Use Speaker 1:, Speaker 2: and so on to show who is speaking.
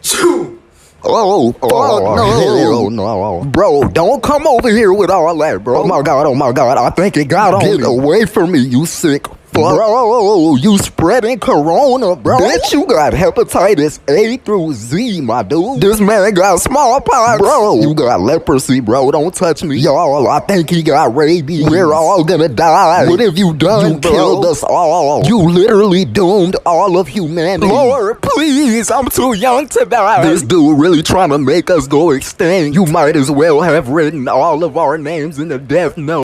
Speaker 1: Shoo!
Speaker 2: Oh, fuck no.
Speaker 3: Hell no.
Speaker 2: Bro, don't come over here with all that, bro. Oh my god, I think it got on. Get away from me, you sick fuck. Bro, you spreading corona, bro. Bitch, you got hepatitis A through Z, my dude. This man got smallpox, bro. You got leprosy, bro. Don't touch me. Y'all, I think he got rabies. We're all gonna die. What have you done, bro? Killed us all. You literally doomed all of humanity. Lord, please, I'm too young to die. This dude really trying to make us go extinct. You might as well have written all of our names in the death note.